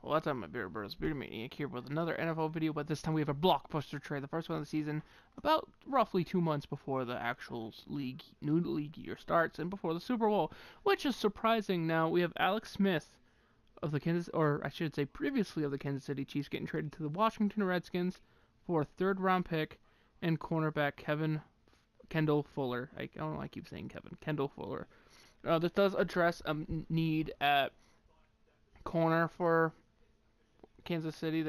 Well, that's on my Beer Bros. Beer Maine-iac here with another NFL video, but this time we have a blockbuster trade, the first one of the season, about roughly 2 months before the actual new league year starts and before the Super Bowl, which is surprising. Now we have Alex Smith of the or I should say previously of the Kansas City Chiefs, getting traded to the Washington Redskins for a third-round pick and cornerback Kendall Fuller. I don't know why I keep saying Kendall Fuller. This does address a need at corner for Kansas City.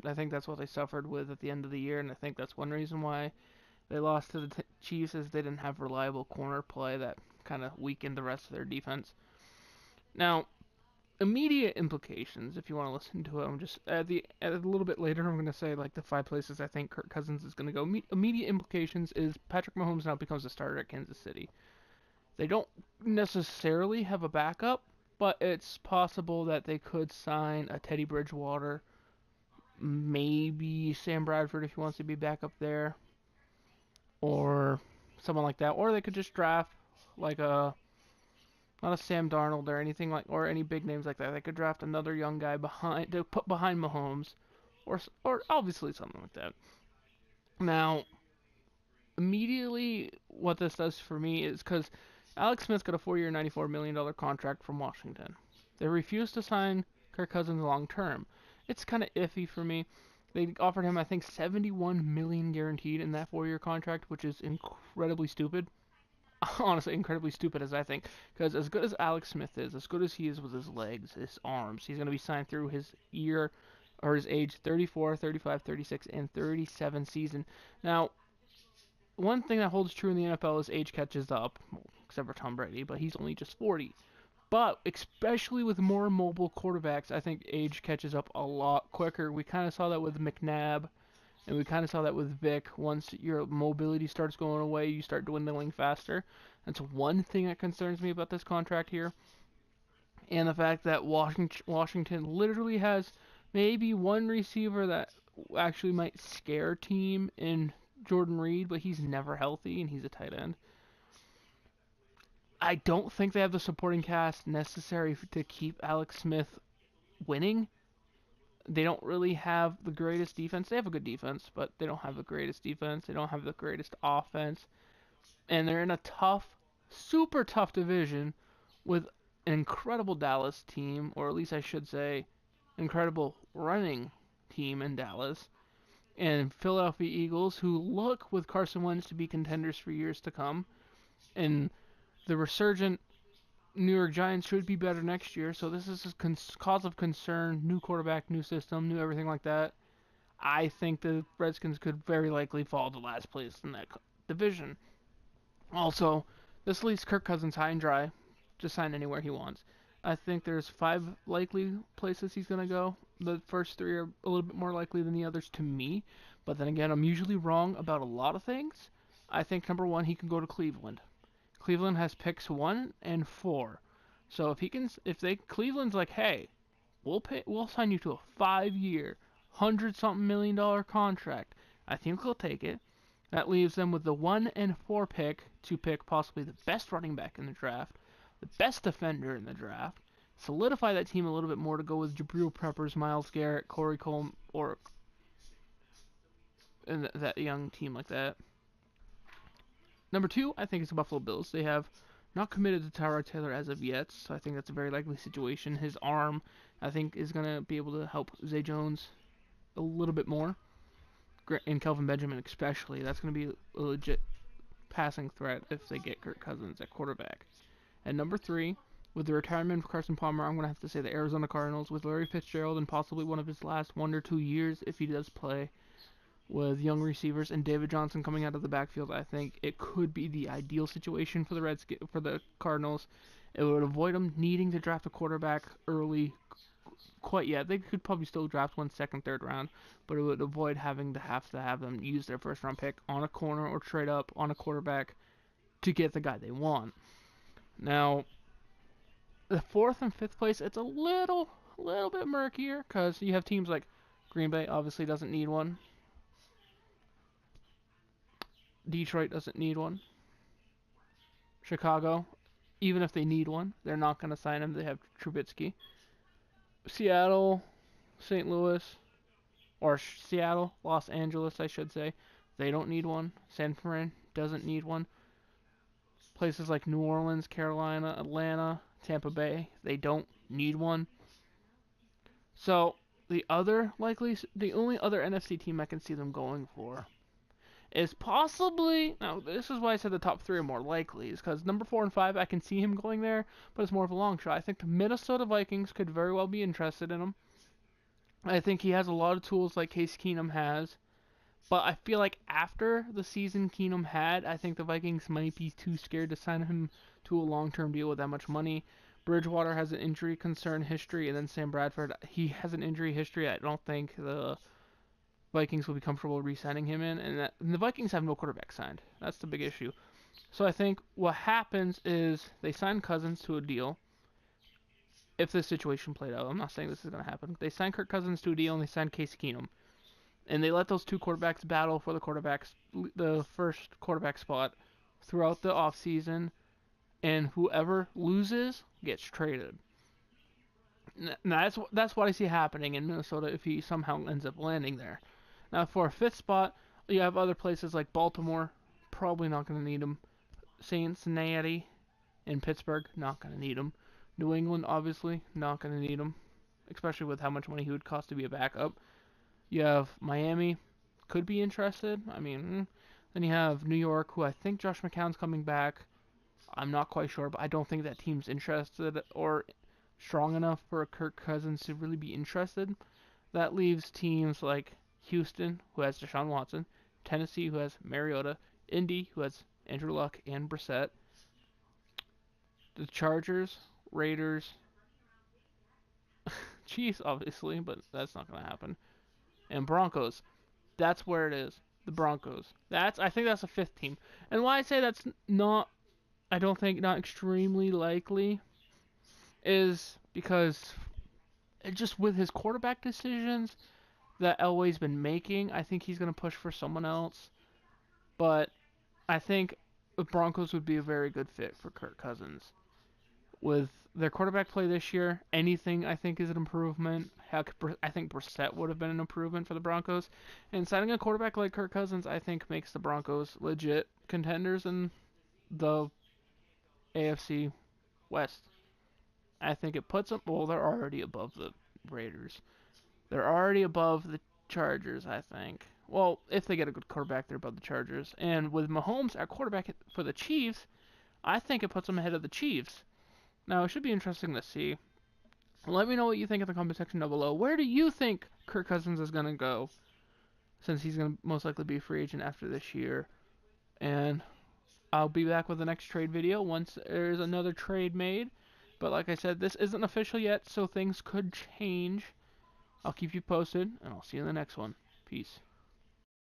I think that's what they suffered with at the end of the year, and I think that's one reason why they lost to the Chiefs, is they didn't have reliable corner play that kind of weakened the rest of their defense. Now, immediate implications, if you want to listen to it, I'm just a little bit later, I'm going to say like the 5 places I think Kirk Cousins is going to go. Immediate implications is Patrick Mahomes now becomes a starter at Kansas City. They don't necessarily have a backup, but it's possible that they could sign a Teddy Bridgewater, maybe Sam Bradford if he wants to be back up there, or someone like that. Or they could just draft like not a Sam Darnold or anything like, or any big names like that. They could draft another young guy to put behind Mahomes, or obviously something like that. Now, immediately, what this does for me is because Alex Smith got a 4-year, $94 million contract from Washington. They refused to sign Kirk Cousins long term. It's kind of iffy for me. They offered him, I think, $71 million guaranteed in that 4-year contract, which is incredibly stupid. Honestly, incredibly stupid, as I think. Because as good as Alex Smith is, as good as he is with his legs, his arms, he's going to be signed through his year, or his age 34, 35, 36, and 37 season. Now, one thing that holds true in the NFL is age catches up, except for Tom Brady, but he's only just 40. But especially with more mobile quarterbacks, I think age catches up a lot quicker. We kind of saw that with McNabb, and we kind of saw that with Vic. Once your mobility starts going away, you start dwindling faster. That's one thing that concerns me about this contract here. And the fact that Washington literally has maybe one receiver that actually might scare a team in Jordan Reed, but he's never healthy, and he's a tight end. I don't think they have the supporting cast necessary to keep Alex Smith winning. They don't really have the greatest defense. They have a good defense, but they don't have the greatest defense. They don't have the greatest offense. And they're in a tough, super tough division with an incredible Dallas team, or at least I should say, incredible running team in Dallas, and Philadelphia Eagles, who look with Carson Wentz to be contenders for years to come, and the resurgent New York Giants should be better next year. So this is a cause of concern. New quarterback, new system, new everything like that. I think the Redskins could very likely fall to last place in that division. Also, this leaves Kirk Cousins high and dry. Just sign anywhere he wants. I think there's 5 likely places he's going to go. The first 3 are a little bit more likely than the others to me. But then again, I'm usually wrong about a lot of things. I think number 1, he can go to Cleveland. Cleveland has picks 1 and 4. So Cleveland's like, hey, we'll sign you to a 5-year, $100-something million contract. I think they'll take it. That leaves them with the 1 and 4 pick to pick possibly the best running back in the draft, the best defender in the draft, solidify that team a little bit more to go with Jabril Peppers, Myles Garrett, Corey Coleman, or that young team like that. Number 2, I think it's the Buffalo Bills. They have not committed to Tyrod Taylor as of yet, so I think that's a very likely situation. His arm, I think, is going to be able to help Zay Jones a little bit more, and Kelvin Benjamin especially. That's going to be a legit passing threat if they get Kirk Cousins at quarterback. And number 3, with the retirement of Carson Palmer, I'm going to have to say the Arizona Cardinals, with Larry Fitzgerald and possibly one of his last 1 or 2 years, if he does play, with young receivers and David Johnson coming out of the backfield. I think it could be the ideal situation for the Cardinals. It would avoid them needing to draft a quarterback early quite yet. They could probably still draft one second, third round, but it would avoid having to have them use their first round pick on a corner or trade up on a quarterback to get the guy they want. Now, the 4th and 5th place, it's a little bit murkier because you have teams like Green Bay obviously doesn't need one. Detroit doesn't need one. Chicago, even if they need one, they're not going to sign him. They have Trubisky. Seattle, St. Louis, or Seattle, Los Angeles, I should say. They don't need one. San Fran doesn't need one. Places like New Orleans, Carolina, Atlanta, Tampa Bay, they don't need one. So the only other NFC team I can see them going for is possibly, now this is why I said the top three are more likely, is because number 4 and 5 I can see him going there, but it's more of a long shot. I think the Minnesota Vikings could very well be interested in him. I think he has a lot of tools like Case Keenum has, but I feel like after the season Keenum had, I think the Vikings might be too scared to sign him to a long-term deal with that much money. Bridgewater has an injury concern history, and then Sam Bradford, he has an injury history. I don't think the Vikings will be comfortable re-signing him in, and the Vikings have no quarterback signed. That's the big issue. So I think what happens is they sign Cousins to a deal. If this situation played out, I'm not saying this is going to happen. They sign Kirk Cousins to a deal, and they sign Case Keenum, and they let those two quarterbacks battle for the first quarterback spot throughout the offseason, and whoever loses gets traded. Now that's what I see happening in Minnesota if he somehow ends up landing there. Now for a fifth spot, you have other places like Baltimore, probably not going to need him. Cincinnati and Pittsburgh, not going to need him. New England, obviously, not going to need him, especially with how much money he would cost to be a backup. You have Miami, could be interested. I mean, then you have New York, who I think Josh McCown's coming back. I'm not quite sure, but I don't think that team's interested or strong enough for Kirk Cousins to really be interested. That leaves teams like Houston, who has Deshaun Watson, Tennessee, who has Mariota, Indy, who has Andrew Luck and Brissett, the Chargers, Raiders, Chiefs, obviously, but that's not going to happen, and Broncos. That's where it is. The Broncos. I think that's a fifth team. And why I say that's not, I don't think not extremely likely, is because just with his quarterback decisions that Elway's been making, I think he's going to push for someone else. But I think the Broncos would be a very good fit for Kirk Cousins. With their quarterback play this year, anything I think is an improvement. Heck, I think Brissett would have been an improvement for the Broncos. And signing a quarterback like Kirk Cousins, I think, makes the Broncos legit contenders in the AFC West. I think it puts them, well, they're already above the Raiders. They're already above the Chargers, I think. Well, if they get a good quarterback, they're above the Chargers. And with Mahomes at quarterback for the Chiefs, I think it puts them ahead of the Chiefs. Now, it should be interesting to see. Let me know what you think in the comment section down below. Where do you think Kirk Cousins is going to go? Since he's going to most likely be a free agent after this year. And I'll be back with the next trade video once there's another trade made. But like I said, this isn't official yet, so things could change. I'll keep you posted, and I'll see you in the next one. Peace.